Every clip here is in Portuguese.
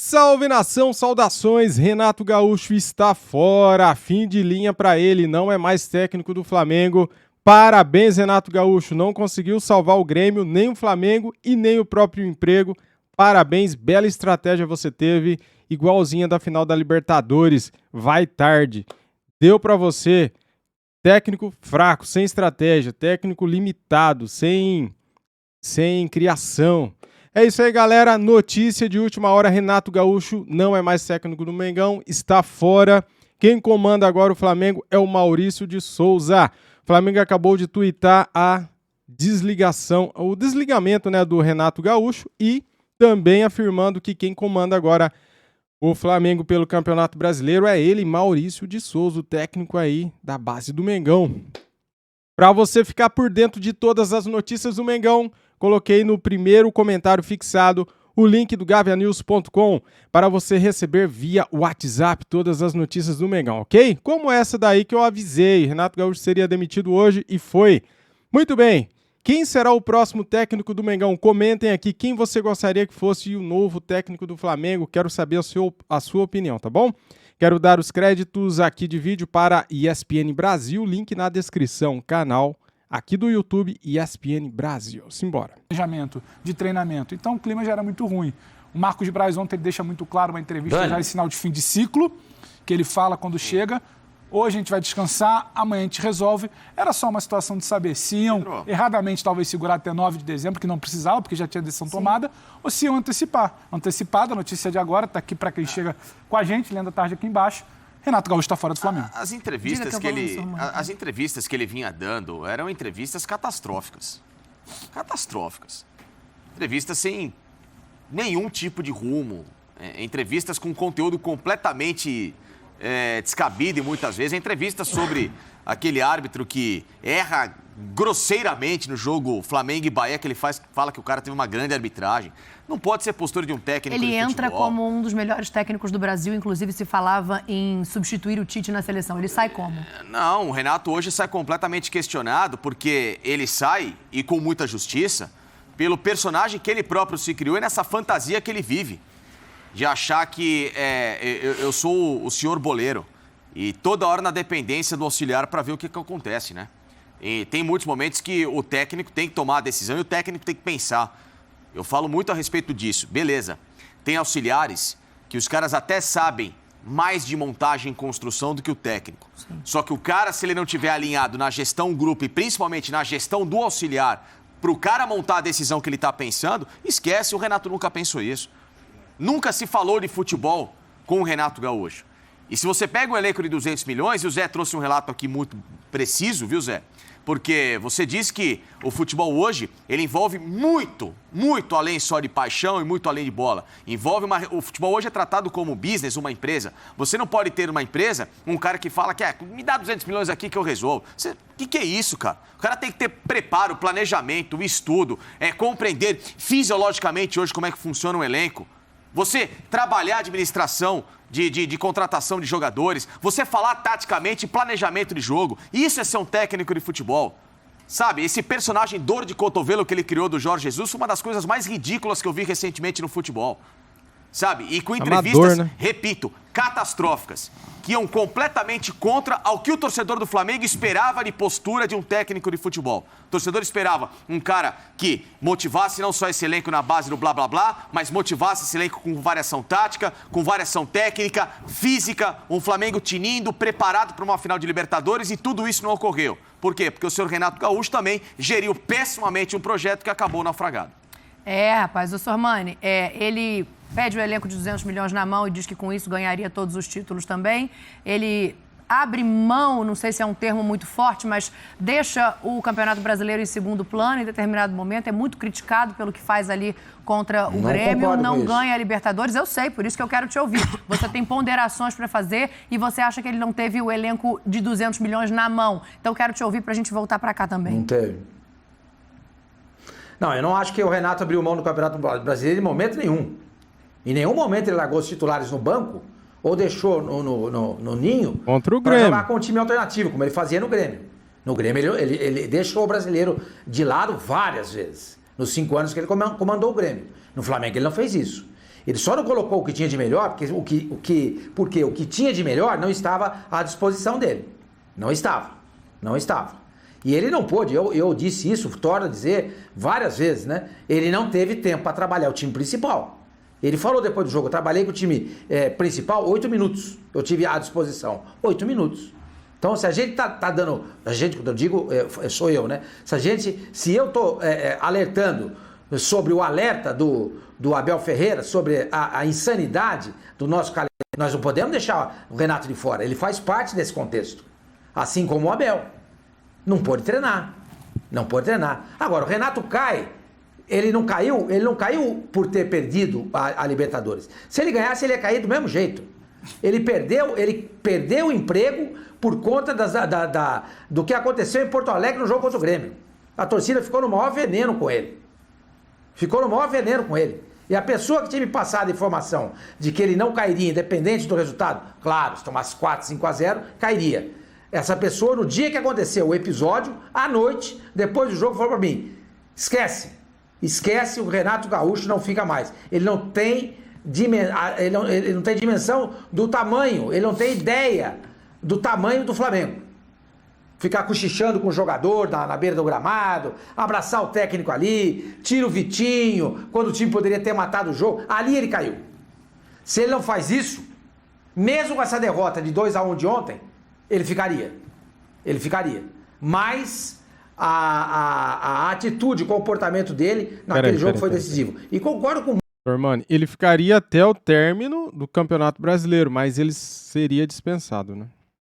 Salve nação, saudações, Renato Gaúcho está fora, fim de linha para ele, não é mais técnico do Flamengo. Parabéns, Renato Gaúcho, não conseguiu salvar o Grêmio, nem o Flamengo e nem o próprio emprego. Parabéns, bela estratégia você teve, igualzinha da final da Libertadores, vai tarde. Deu para você, técnico fraco, sem estratégia, técnico limitado, sem criação. É isso aí, galera. Notícia de última hora: Renato Gaúcho não é mais técnico do Mengão, está fora. Quem comanda agora o Flamengo é o Maurício de Souza. O Flamengo acabou de tuitar o desligamento, né, do Renato Gaúcho e também afirmando que quem comanda agora o Flamengo pelo Campeonato Brasileiro é ele, Maurício de Souza, o técnico aí da base do Mengão. Para você ficar por dentro de todas as notícias do Mengão, coloquei no primeiro comentário fixado o link do gavianews.com para você receber via WhatsApp todas as notícias do Mengão, ok? Como essa daí que eu avisei, Renato Gaúcho seria demitido hoje e foi. Muito bem, quem será o próximo técnico do Mengão? Comentem aqui quem você gostaria que fosse o novo técnico do Flamengo, quero saber a sua opinião, tá bom? Quero dar os créditos aqui de vídeo para ESPN Brasil, link na descrição, canal aqui do YouTube ESPN Brasil. Simbora. De treinamento. Então o clima já era muito ruim. O Marcos Braz ontem deixa muito claro uma entrevista já em sinal de fim de ciclo, que ele fala quando chega. Hoje a gente vai descansar, amanhã a gente resolve. Era só uma situação de saber se iam erradamente talvez segurar até 9 de dezembro, que não precisava, porque já tinha decisão tomada, ou se iam antecipar. Antecipada, a notícia de agora, está aqui para quem chega com a gente, lendo a tarde aqui embaixo. Renato Gaúcho está fora do Flamengo. As entrevistas que ele vinha dando eram entrevistas catastróficas. Catastróficas. Entrevistas sem nenhum tipo de rumo. Entrevistas com conteúdo completamente descabido e muitas vezes. Entrevistas sobre aquele árbitro que erra grosseiramente no jogo Flamengo e Bahia, que ele fala que o cara teve uma grande arbitragem. Não pode ser postura de um técnico de futebol. Ele entra como um dos melhores técnicos do Brasil, inclusive se falava em substituir o Tite na seleção. Ele sai como? Não, o Renato hoje sai completamente questionado, porque ele sai, e com muita justiça, pelo personagem que ele próprio se criou e nessa fantasia que ele vive. De achar que eu sou o senhor boleiro. E toda hora na dependência do auxiliar para ver o que acontece, né? E tem muitos momentos que o técnico tem que tomar a decisão e o técnico tem que pensar. Eu falo muito a respeito disso. Beleza, tem auxiliares que os caras até sabem mais de montagem e construção do que o técnico. Sim. Só que o cara, se ele não tiver alinhado na gestão grupo e principalmente na gestão do auxiliar, para o cara montar a decisão que ele está pensando, esquece, o Renato nunca pensou isso. Nunca se falou de futebol com o Renato Gaúcho. E se você pega um elenco de 200 milhões, e o Zé trouxe um relato aqui muito preciso, viu, Zé? Porque você disse que o futebol hoje, ele envolve muito além só de paixão e muito além de bola. O futebol hoje é tratado como business, uma empresa. Você não pode ter uma empresa, um cara que fala que me dá 200 milhões aqui que eu resolvo. O que é isso, cara? O cara tem que ter preparo, planejamento, estudo, compreender fisiologicamente hoje como é que funciona um elenco. Você trabalhar a administração de contratação de jogadores, você falar taticamente, planejamento de jogo. Isso é ser um técnico de futebol. Sabe, esse personagem dor de cotovelo que ele criou do Jorge Jesus foi uma das coisas mais ridículas que eu vi recentemente no futebol. Sabe, e com entrevistas, né? Repito, catastróficas, que iam completamente contra ao que o torcedor do Flamengo esperava de postura de um técnico de futebol. O torcedor esperava um cara que motivasse não só esse elenco na base do blá blá blá, mas motivasse esse elenco com variação tática, com variação técnica, física, um Flamengo tinindo, preparado para uma final de Libertadores, e tudo isso não ocorreu. Por quê? Porque o senhor Renato Gaúcho também geriu pessimamente um projeto que acabou naufragado. Rapaz, o Sormani, ele pede o elenco de 200 milhões na mão e diz que com isso ganharia todos os títulos também. Ele abre mão, não sei se é um termo muito forte, mas deixa o Campeonato Brasileiro em segundo plano em determinado momento. É muito criticado pelo que faz ali contra o Grêmio. Não ganha a Libertadores, eu sei, por isso que eu quero te ouvir. Você tem ponderações para fazer e você acha que ele não teve o elenco de 200 milhões na mão. Então eu quero te ouvir para a gente voltar para cá também. Não teve. Não, eu não acho que o Renato abriu mão do Campeonato Brasileiro em momento nenhum. Em nenhum momento ele largou os titulares no banco ou deixou no ninho contra o Grêmio, jogar com um time alternativo, como ele fazia no Grêmio. No Grêmio ele deixou o brasileiro de lado várias vezes, nos 5 anos que ele comandou o Grêmio. No Flamengo ele não fez isso. Ele só não colocou o que tinha de melhor, porque o que tinha de melhor não estava à disposição dele. Não estava. E ele não pôde, eu disse isso, torno a dizer várias vezes, né? Ele não teve tempo para trabalhar o time principal. Ele falou depois do jogo, eu trabalhei com o time principal 8 minutos. Eu tive à disposição 8 minutos. Então, se a gente tá dando... A gente, quando eu digo, sou eu, né? Se eu tô alertando sobre o alerta do Abel Ferreira, sobre a insanidade do nosso calendário, nós não podemos deixar o Renato de fora. Ele faz parte desse contexto. Assim como o Abel. Não pode treinar. Agora, o Renato cai... Ele não caiu por ter perdido a Libertadores. Se ele ganhasse, ele ia cair do mesmo jeito. Ele perdeu o emprego por conta do que aconteceu em Porto Alegre no jogo contra o Grêmio. A torcida ficou no maior veneno com ele. E a pessoa que tinha me passado a informação de que ele não cairia, independente do resultado, claro, se tomasse 4, 5-0, cairia. Essa pessoa, no dia que aconteceu o episódio, à noite, depois do jogo, falou para mim, esquece, o Renato Gaúcho não fica mais. Ele não tem dimensão do tamanho, ele não tem ideia do tamanho do Flamengo. Ficar cochichando com o jogador na beira do gramado, abraçar o técnico ali, tira o Vitinho, quando o time poderia ter matado o jogo, ali ele caiu. Se ele não faz isso, mesmo com essa derrota de 2-1 de ontem, ele ficaria. Mas a atitude, o comportamento dele naquele jogo foi decisivo. E concordo com... Sormani, ele ficaria até o término do Campeonato Brasileiro, mas ele seria dispensado, né?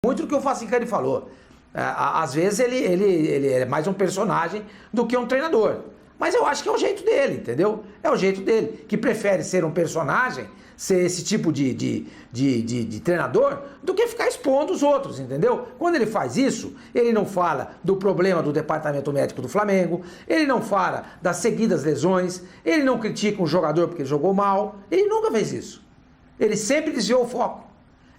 Muito do que o Facicani falou. Às vezes ele é mais um personagem do que um treinador. Mas eu acho que é o jeito dele, entendeu? É o jeito dele, que prefere ser um personagem, ser esse tipo de treinador, do que ficar expondo os outros, entendeu? Quando ele faz isso, ele não fala do problema do departamento médico do Flamengo, ele não fala das seguidas lesões, ele não critica um jogador porque ele jogou mal, ele nunca fez isso. Ele sempre desviou o foco.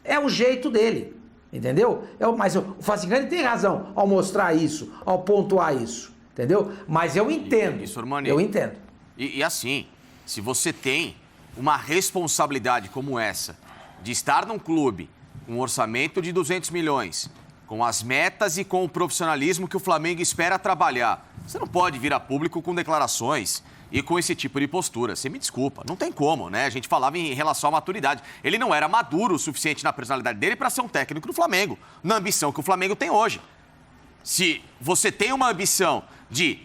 É o jeito dele, entendeu? Mas o Facicani tem razão ao mostrar isso, ao pontuar isso, entendeu? Mas eu entendo. Eu entendo. E assim, se você tem uma responsabilidade como essa, de estar num clube com um orçamento de 200 milhões, com as metas e com o profissionalismo que o Flamengo espera trabalhar, você não pode vir a público com declarações e com esse tipo de postura. Você me desculpa, não tem como, né? A gente falava em relação à maturidade. Ele não era maduro o suficiente na personalidade dele para ser um técnico do Flamengo, na ambição que o Flamengo tem hoje. Se você tem uma ambição de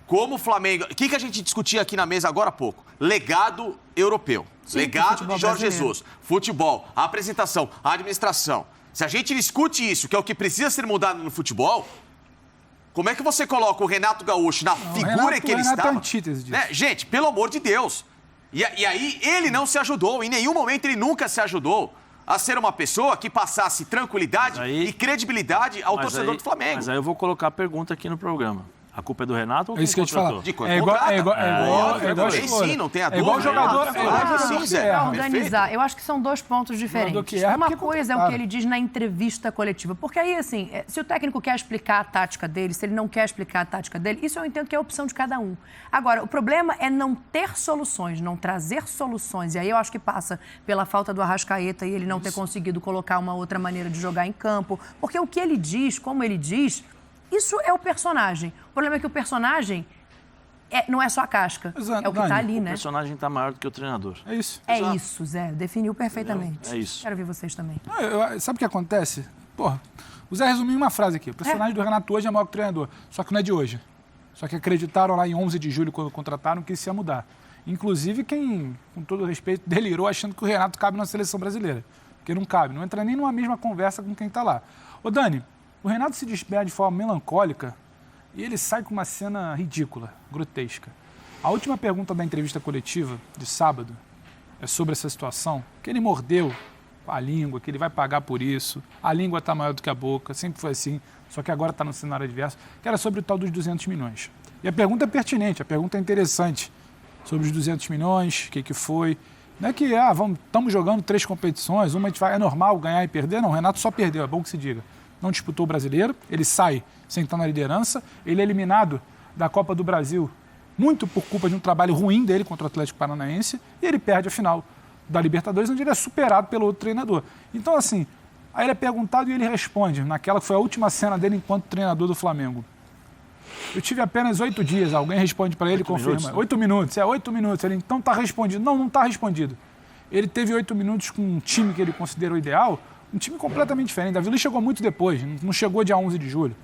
como o Flamengo... O que a gente discutia aqui na mesa agora há pouco? Legado europeu. Sim, legado de Jorge Jesus. Futebol, a apresentação, a administração. Se a gente discute isso, que é o que precisa ser mudado no futebol, como é que você coloca o Renato Gaúcho na figura que ele estava? É antítese disso. Né? Gente, pelo amor de Deus. E aí ele não se ajudou. Em nenhum momento ele nunca se ajudou a ser uma pessoa que passasse tranquilidade e credibilidade ao torcedor do Flamengo. Mas aí eu vou colocar a pergunta aqui no programa. A culpa é do Renato ou é isso que eu te falo. É igual sim, não tem a dúvida. É igual jogador. Organizar. Eu acho que são dois pontos diferentes. Uma coisa é o que ele diz na entrevista coletiva. Porque aí, assim, se o técnico quer explicar a tática dele, se ele não quer explicar a tática dele, isso eu entendo que é a opção de cada um. Agora, o problema é não ter soluções, não trazer soluções. E aí eu acho que passa pela falta do Arrascaeta e ele não ter conseguido colocar uma outra maneira de jogar em campo. Porque o que ele diz, como ele diz... Isso é o personagem. O problema é que o personagem não é só a casca. Exato, é o que está ali, né? O personagem está maior do que o treinador. É isso. É isso, Zé. Definiu perfeitamente. É isso. Quero ver vocês também. Sabe o que acontece? Porra, o Zé resumiu em uma frase aqui. O personagem do Renato hoje é maior que o treinador. Só que não é de hoje. Só que acreditaram lá em 11 de julho, quando contrataram, que isso ia mudar. Inclusive, quem, com todo respeito, delirou achando que o Renato cabe na seleção brasileira. Porque não cabe. Não entra nem numa mesma conversa com quem está lá. Ô, Dani... O Renato se despede de forma melancólica e ele sai com uma cena ridícula, grotesca. A última pergunta da entrevista coletiva de sábado é sobre essa situação, que ele mordeu a língua, que ele vai pagar por isso, a língua está maior do que a boca, sempre foi assim, só que agora está no cenário adverso, que era sobre o tal dos 200 milhões. E a pergunta é pertinente, a pergunta é interessante, sobre os 200 milhões, o que foi. Não é que, estamos jogando 3 competições, uma a gente vai, é normal ganhar e perder, não, o Renato só perdeu, é bom que se diga. Não disputou o Brasileiro, ele sai sem estar na liderança, ele é eliminado da Copa do Brasil muito por culpa de um trabalho ruim dele contra o Atlético Paranaense, e ele perde a final da Libertadores, onde ele é superado pelo outro treinador. Então, assim, aí ele é perguntado e ele responde, naquela que foi a última cena dele enquanto treinador do Flamengo. Eu tive apenas 8 dias, alguém responde para ele e confirma. Minutos, né? 8 minutos, 8 minutos. Ele, então está respondido. Não está respondido. Ele teve 8 minutos com um time que ele considerou ideal, um time completamente diferente. Davi Luiz chegou muito depois, não chegou dia 11 de julho.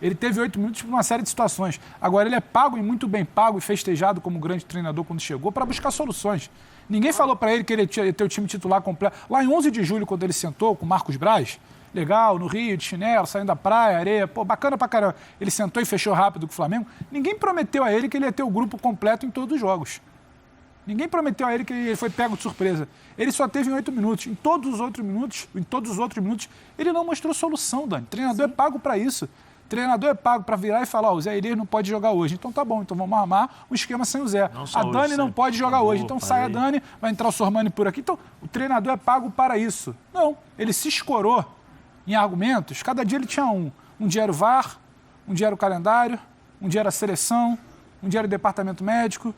Ele teve 8 minutos por uma série de situações. Agora, ele é pago e muito bem pago e festejado como grande treinador quando chegou para buscar soluções. Ninguém falou para ele que ele ia ter o time titular completo. Lá em 11 de julho, quando ele sentou com o Marcos Braz, legal, no Rio, de chinelo, saindo da praia, areia, pô, bacana pra caramba. Ele sentou e fechou rápido com o Flamengo. Ninguém prometeu a ele que ele ia ter o grupo completo em todos os jogos. Ninguém prometeu a ele que ele foi pego de surpresa. Ele só teve em 8 minutos. Em todos os outros minutos, ele não mostrou solução, Dani. Treinador é pago para isso. Treinador é pago para virar e falar, o Zé Elias não pode jogar hoje. Então tá bom, então vamos armar um esquema sem o Zé. A Dani não pode jogar hoje, então sai a Dani, vai entrar o Sormani por aqui. Então o treinador é pago para isso. Não, ele se escorou em argumentos. Cada dia ele tinha um. Um dia era o VAR, um dia era o calendário, um dia era a seleção, um dia era o departamento médico,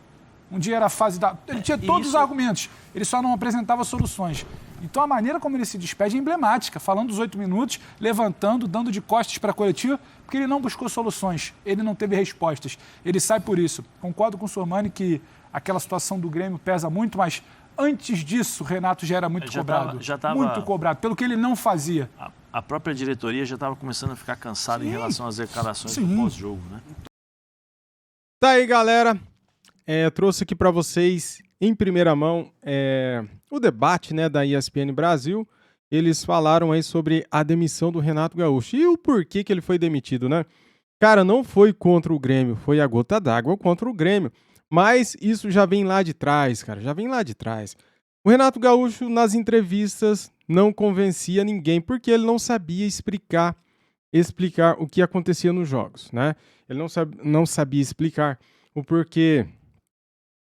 um dia era a fase da... Ele tinha todos os argumentos, ele só não apresentava soluções. Então a maneira como ele se despede é emblemática, falando dos 8 minutos, levantando, dando de costas para a coletiva, porque ele não buscou soluções, ele não teve respostas. Ele sai por isso. Concordo com o Sormani que aquela situação do Grêmio pesa muito, mas antes disso, o Renato já era muito cobrado. Muito cobrado, pelo que ele não fazia. A própria diretoria já estava começando a ficar cansada em relação às declarações do pós-jogo, né? Tá aí, galera. Trouxe aqui para vocês, em primeira mão, o debate, né, da ESPN Brasil. Eles falaram aí sobre a demissão do Renato Gaúcho. E o porquê que ele foi demitido, né? Cara, não foi contra o Grêmio, foi a gota d'água contra o Grêmio. Mas isso já vem lá de trás, cara, já vem lá de trás. O Renato Gaúcho, nas entrevistas, não convencia ninguém, porque ele não sabia explicar o que acontecia nos jogos, né? Ele não sabia explicar o porquê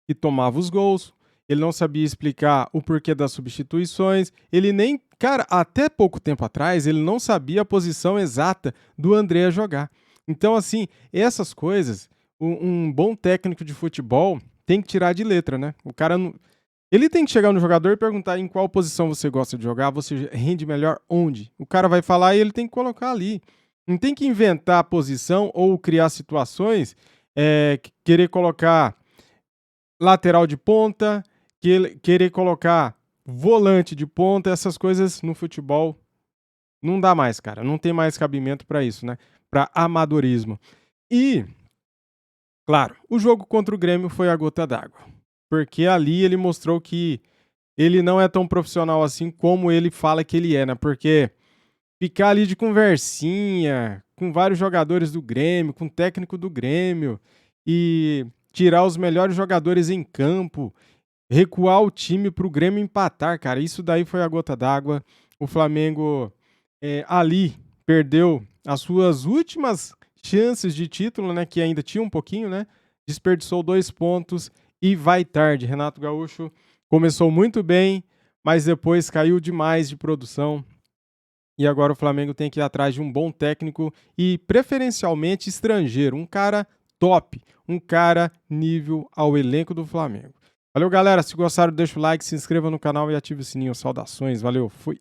que tomava os gols, ele não sabia explicar o porquê das substituições, ele nem, cara, até pouco tempo atrás, ele não sabia a posição exata do André jogar. Então, assim, essas coisas, um bom técnico de futebol tem que tirar de letra, né? O cara não... Ele tem que chegar no jogador e perguntar em qual posição você gosta de jogar, você rende melhor onde. O cara vai falar e ele tem que colocar ali. Não tem que inventar a posição ou criar situações, querer colocar lateral de ponta, querer colocar volante de ponta, essas coisas no futebol não dá mais, cara. Não tem mais cabimento para isso, né? Para amadorismo. E, claro, o jogo contra o Grêmio foi a gota d'água. Porque ali ele mostrou que ele não é tão profissional assim como ele fala que ele é, né? Porque ficar ali de conversinha com vários jogadores do Grêmio, com o técnico do Grêmio, e tirar os melhores jogadores em campo, recuar o time para o Grêmio empatar, cara, isso daí foi a gota d'água. O Flamengo ali perdeu as suas últimas chances de título, né? Que ainda tinha um pouquinho, né? Desperdiçou 2 pontos. E vai tarde. Renato Gaúcho começou muito bem, mas depois caiu demais de produção. E agora o Flamengo tem que ir atrás de um bom técnico e preferencialmente estrangeiro. Um cara top, um cara nível ao elenco do Flamengo. Valeu, galera. Se gostaram, deixa o like, se inscreva no canal e ative o sininho. Saudações. Valeu, fui.